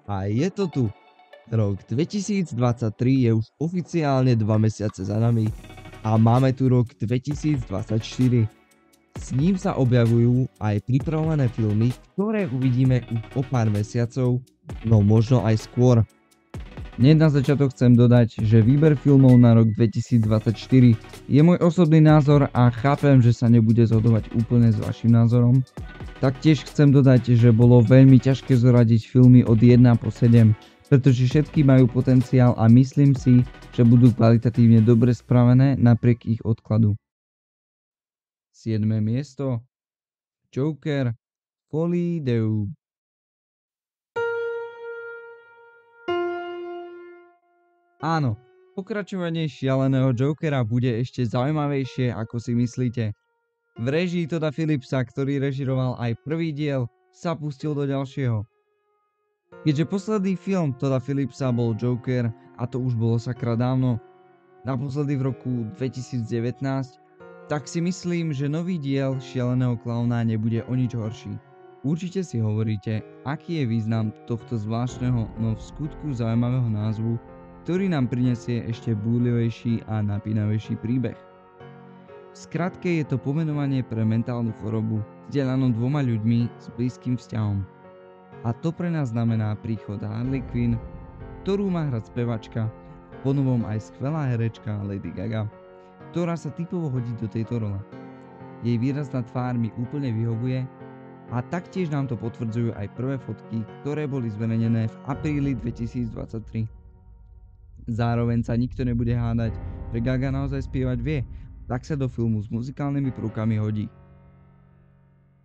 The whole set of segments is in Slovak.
A je to tu. Rok 2023 je už oficiálne 2 mesiace za nami a máme tu rok 2024. S ním sa objavujú aj pripravované filmy, ktoré uvidíme už o pár mesiacov, no možno aj skôr. Hneď na začiatok chcem dodať, že výber filmov na rok 2024 je môj osobný názor a chápem, že sa nebude zhodovať úplne s vašim názorom. Taktiež chcem dodať, že bolo veľmi ťažké zoradiť filmy od 1 po 7, pretože všetky majú potenciál a myslím si, že budú kvalitatívne dobre spravené napriek ich odkladu. 7. miesto Joker Folie Deux. Áno, pokračovanie šialeného Jokera bude ešte zaujímavejšie, ako si myslíte. V réžii Todda Phillipsa, ktorý režiroval aj prvý diel, sa pustil do ďalšieho. Keďže posledný film Todda Phillipsa bol Joker, a to už bolo sakra dávno, naposledy v roku 2019, tak si myslím, že nový diel Šialeného klauna nebude o nič horší. Určite si hovoríte, aký je význam tohto zvláštneho, no v skutku zaujímavého názvu, ktorý nám prinesie ešte búrlivejší a napínavejší príbeh. V skratke je to pomenovanie pre mentálnu chorobu, zdieľanú dvoma ľuďmi s blízkym vzťahom. A to pre nás znamená príchod Harley Quinn, ktorú má hrať spevačka, ponovom aj skvelá herečka Lady Gaga, ktorá sa typovo hodí do tejto role. Jej výrazná tvár mi úplne vyhovuje a taktiež nám to potvrdzujú aj prvé fotky, ktoré boli zverejnené v apríli 2023. Zároveň sa nikto nebude hádať, že Gaga naozaj spievať vie, tak sa do filmu s muzikálnymi prvkami hodí.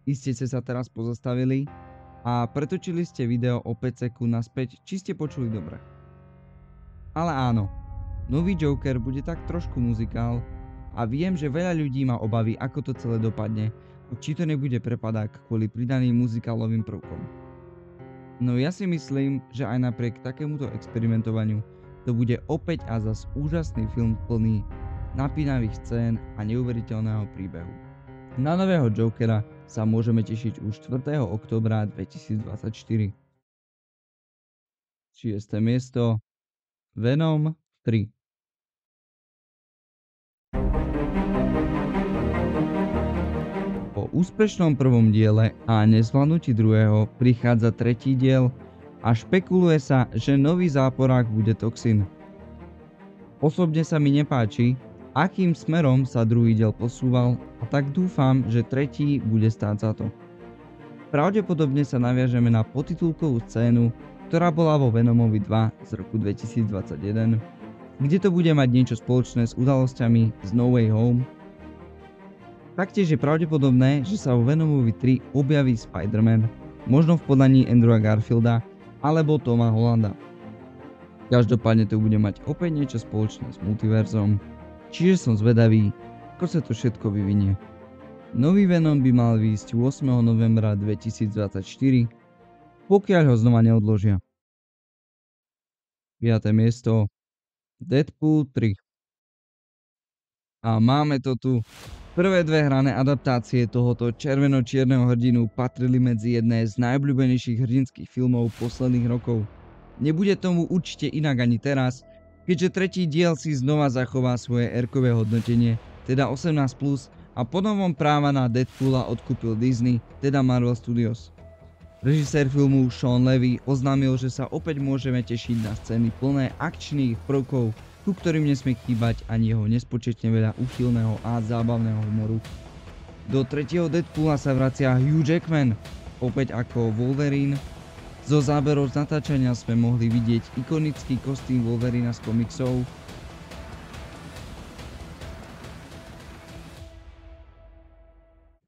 Iste ste sa teraz pozastavili a pretočili ste video o 5 sekúnd naspäť, či ste počuli dobre. Ale áno, nový Joker bude tak trošku muzikál a viem, že veľa ľudí má obavy, ako to celé dopadne, či to nebude prepadák kvôli pridaným muzikálovým prvkom. No ja si myslím, že aj napriek takémuto experimentovaniu to bude opäť a zas úžasný film plný napínavých scén a neuveriteľného príbehu. Na nového Jokera sa môžeme tešiť už 4. októbra 2024. 6. miesto Venom 3. Po úspešnom prvom diele a nezvládnutí druhého prichádza tretí diel a špekuluje sa, že nový záporák bude Toxin. Osobne sa mi nepáči, akým smerom sa druhý diel posúval, a tak dúfam, že tretí bude stáť za to. Pravdepodobne sa naviažeme na podtitulkovú scénu, ktorá bola vo Venomovi 2 z roku 2021, kde to bude mať niečo spoločné s udalosťami z No Way Home. Taktiež je pravdepodobné, že sa vo Venomovi 3 objaví Spider-Man, možno v podaní Andrewa Garfielda alebo Toma Hollanda. Každopádne to bude mať opäť niečo spoločné s multiverzom, čiže som zvedavý, ako sa to všetko vyvinie. Nový Venom by mal výjsť 8. novembra 2024, pokiaľ ho znova neodložia. 5. miesto Deadpool 3. A máme to tu. Prvé dve hrané adaptácie tohoto červeno-čierneho hrdinu patrili medzi jedné z najobľúbenejších hrdinských filmov posledných rokov. Nebude tomu určite inak ani teraz, keďže tretí diel si znova zachová svoje R-kové hodnotenie, teda 18+, a po novom práva na Deadpoola odkúpil Disney, teda Marvel Studios. Režisér filmu Shawn Levy oznámil, že sa opäť môžeme tešiť na scény plné akčných prvkov, ku ktorým nesmie chýbať ani jeho nespočetne veľa úchylného a zábavného humoru. Do tretieho Deadpoola sa vracia Hugh Jackman, opäť ako Wolverine. Zo záberov z natáčania sme mohli vidieť ikonický kostým Wolverina z komiksov.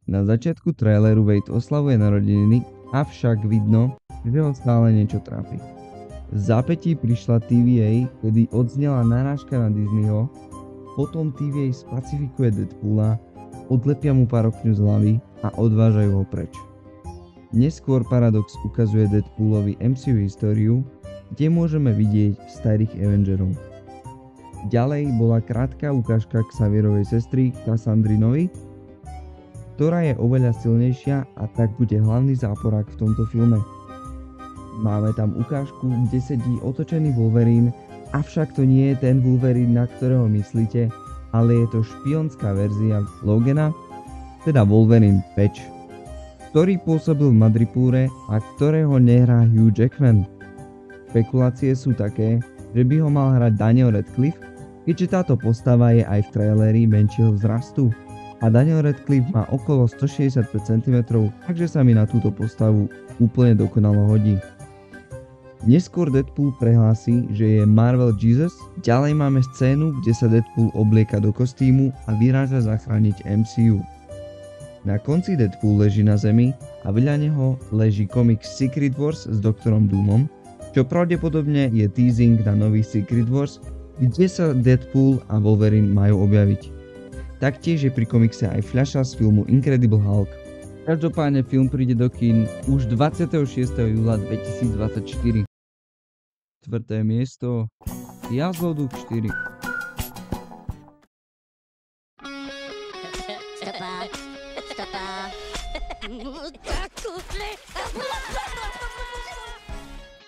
Na začiatku traileru Wade oslavuje narodeniny, avšak vidno, že ho stále niečo trápi. V zápätí prišla TVA, kedy odznela narážka na Disneyho, potom TVA spacifikuje Deadpoola, odlepia mu parokňu z hlavy a odvážajú ho preč. Neskôr Paradox ukazuje Deadpoolovi MCU históriu, kde môžeme vidieť starých Avengerov. Ďalej bola krátka ukážka Xavierovej sestry Cassandry Novi, ktorá je oveľa silnejšia a tak bude hlavný záporák v tomto filme. Máme tam ukážku, kde sedí otočený Wolverine, avšak to nie je ten Wolverine, na ktorého myslíte, ale je to špionská verzia Logana, teda Wolverine Patch, ktorý pôsobil v Madripoore a ktorého nehrá Hugh Jackman. Špekulácie sú také, že by ho mal hrať Daniel Radcliffe, keďže táto postava je aj v traileri menšieho vzrastu a Daniel Radcliffe má okolo 165 cm, takže sa mi na túto postavu úplne dokonalo hodí. Neskôr Deadpool prehlási, že je Marvel Jesus, ďalej máme scénu, kde sa Deadpool oblieka do kostýmu a vyráža zachrániť MCU. Na konci Deadpool leží na zemi a vedľa neho leží komiks Secret Wars s Doktorom Doomom, čo pravdepodobne je teasing na nový Secret Wars, kde sa Deadpool a Wolverine majú objaviť. Taktiež je pri komikse aj fľaša z filmu Incredible Hulk. Každopádne film príde do kín už 26. júla 2024. 4. miesto Jazloduk 4.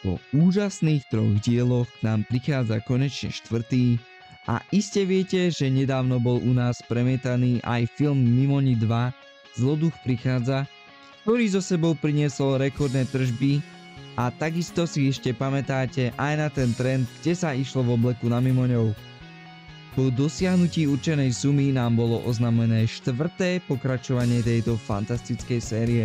Po úžasných 3 dieloch nám prichádza konečne 4. a iste viete, že nedávno bol u nás premietaný aj film Mimoni 2 Zloduch prichádza, ktorý zo sebou priniesol rekordné tržby a takisto si ešte pamätáte aj na ten trend, kde sa išlo v obleku na mimoňov. Po dosiahnutí určenej sumy nám bolo oznamené 4. pokračovanie tejto fantastickej série.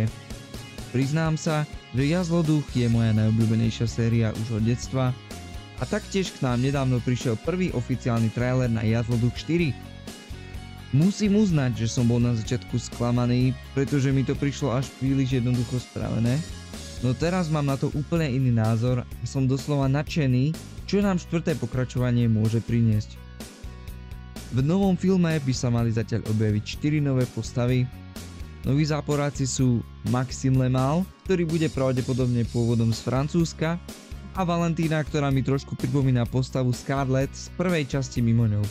Priznám sa, že Jazloduch je moja najobľúbenejšia séria už od detstva a taktiež k nám nedávno prišiel prvý oficiálny trailer na Jazloduch 4. Musím uznať, že som bol na začiatku sklamaný, pretože mi to prišlo až príliš jednoducho spravené, no teraz mám na to úplne iný názor a som doslova nadšený, čo nám 4. pokračovanie môže priniesť. V novom filme by sa mali zatiaľ objaviť 4 nové postavy. Noví záporáci sú Maxime Lemal, ktorý bude pravdepodobne pôvodom z Francúzska, a Valentína, ktorá mi trošku pripomína postavu Scarlett z prvej časti Mimoňov.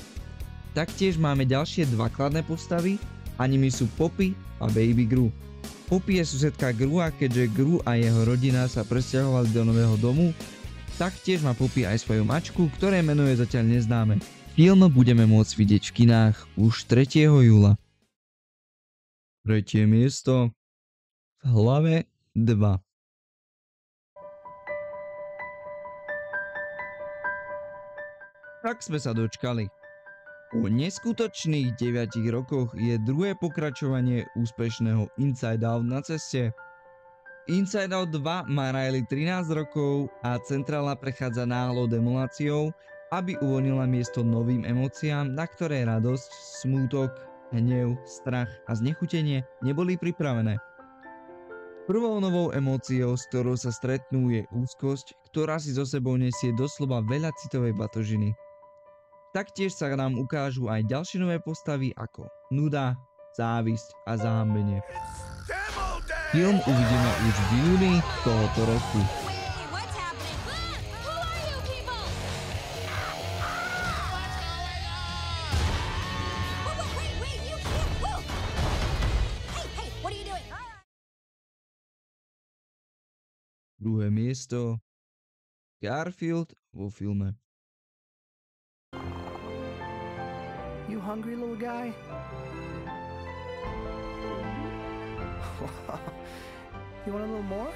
Taktiež máme ďalšie 2 kladné postavy a nimi sú Poppy a Baby Gru. Poppy je susedka Gru a keďže Gru a jeho rodina sa presťahovali do nového domu, taktiež má Poppy aj svoju mačku, ktoré meno je zatiaľ neznáme. Film budeme môcť vidieť v kinách už 3. júla. 3. miesto v hlave 2. Tak sme sa dočkali. Po neskutočných 9 rokoch je druhé pokračovanie úspešného Inside Out na ceste. Inside Out 2 má Riley 13 rokov a centrála prechádza náhlou demoláciou, aby uvoľnila miesto novým emóciám, na ktoré radosť, smútok, hnev, strach a znechutenie neboli pripravené. Prvou novou emóciou, s ktorou sa stretnú, je úzkosť, ktorá si so sebou nesie doslova veľa citovej batožiny. Taktiež sa nám ukážu aj ďalšie nové postavy ako nuda, závisť a zahambenie. Film uvidíme už v júni tohoto roku. Druhé miesto Garfield vo filme. You hungry, little guy? You want a little more?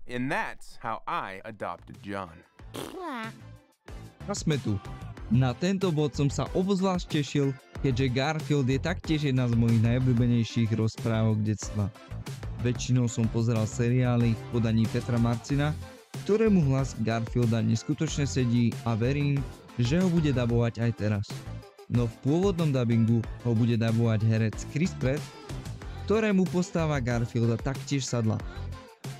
And that's how I adopted John. A sme tu. Na tento bod som sa obzvlášť tešil, keďže Garfield je taktiež jedna z mojich najobľúbenejších rozprávok detstva. Väčšinou som pozeral seriály v podaní Petra Marcina, ktorému hlas Garfielda neskutočne sedí a verím, že ho bude dabovať aj teraz. No v pôvodnom dabingu ho bude dabovať herec Chris Pratt, ktorému postava Garfielda taktiež sadla.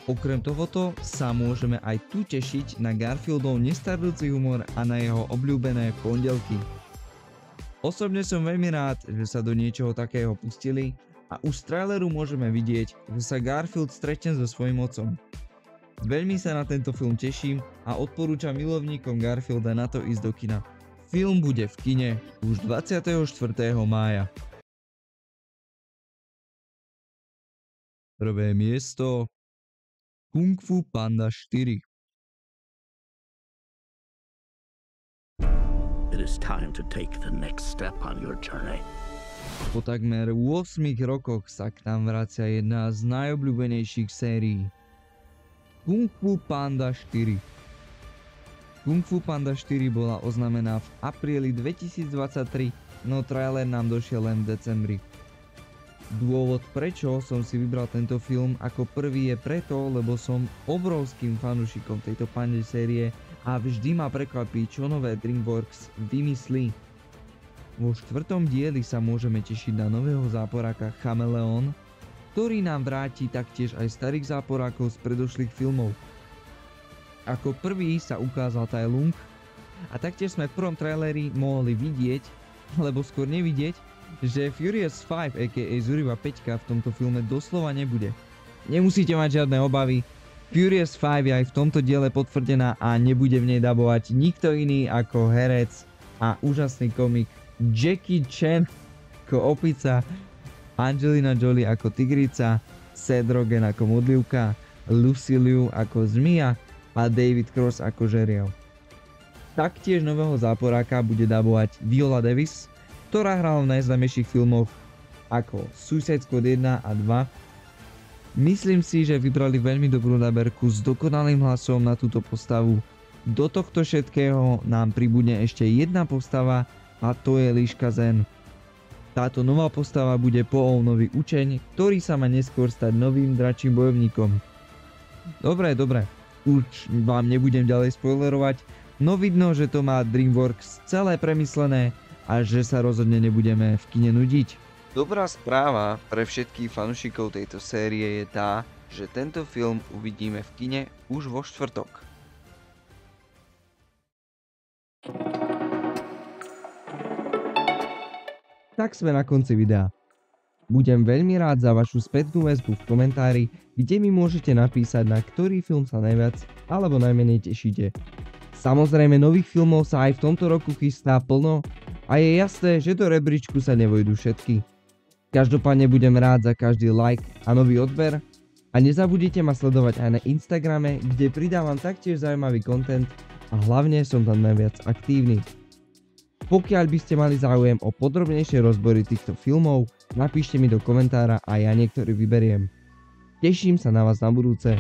Okrem tohoto sa môžeme aj tu tešiť na Garfieldov nestarnúci humor a na jeho obľúbené pondelky. Osobne som veľmi rád, že sa do niečoho takého pustili a už z traileru môžeme vidieť, že sa Garfield stretne so svojím otcom. Veľmi sa na tento film teším a odporúčam milovníkom Garfielda na to ísť do kina. Film bude v kine už 24. mája. Prvé miesto Kung Fu Panda 4. It is time to take the next step on your journey. Po takmer 8 rokoch sa k nám vracia jedna z najobľúbenejších sérií. Kung Fu Panda 4. Kung Fu Panda 4 bola oznamená v apríli 2023, no trailer nám došiel len v decembri. Dôvod, prečo som si vybral tento film ako prvý, je preto, lebo som obrovským fanúšikom tejto Pande série a vždy ma prekvapí, čo nové DreamWorks vymyslí. Vo 4. dieli sa môžeme tešiť na nového záporáka Chameleon, ktorý nám vráti taktiež aj starých záporákov z predošlých filmov. Ako prvý sa ukázal Tai Lung a taktiež sme v prvom traileri mohli vidieť, alebo skôr nevidieť, že Furious 5 aka Zuriva 5 v tomto filme doslova nebude. Nemusíte mať žiadne obavy, Furious 5 je aj v tomto diele potvrdená a nebude v nej dabovať nikto iný ako herec a úžasný komik Jackie Chan ako opica, Angelina Jolie ako tigrica, Seth Rogen ako modlivka, Lucy Liu ako zmija a David Cross ako žeriav. Taktiež nového záporáka bude dabovať Viola Davis, ktorá hrala v najznámejších filmoch ako Suicide Squad 1 a 2. Myslím si, že vybrali veľmi dobrú naberku s dokonalým hlasom na túto postavu. Do tohto všetkého nám pribudne ešte jedna postava a to je Líška Zen. Táto nová postava bude Po nový učeň, ktorý sa má neskôr stať novým dračím bojovníkom. Dobre. Už vám nebudem ďalej spoilerovať, no vidno, že to má DreamWorks celé premyslené a že sa rozhodne nebudeme v kine nudiť. Dobrá správa pre všetkých fanúšikov tejto série je tá, že tento film uvidíme v kine už vo štvrtok. Tak sme na konci videa. Budem veľmi rád za vašu spätnú väzbu v komentári, kde mi môžete napísať, na ktorý film sa najviac alebo najmenej tešíte. Samozrejme, nových filmov sa aj v tomto roku chystá plno a je jasné, že do rebríčku sa nevojdu všetky. Každopádne budem rád za každý like a nový odber a nezabudnite ma sledovať aj na Instagrame, kde pridávam taktiež zaujímavý content a hlavne som tam najviac aktívny. Pokiaľ by ste mali záujem o podrobnejšie rozbory týchto filmov, napíšte mi do komentára a ja niektorý vyberiem. Teším sa na vás na budúce.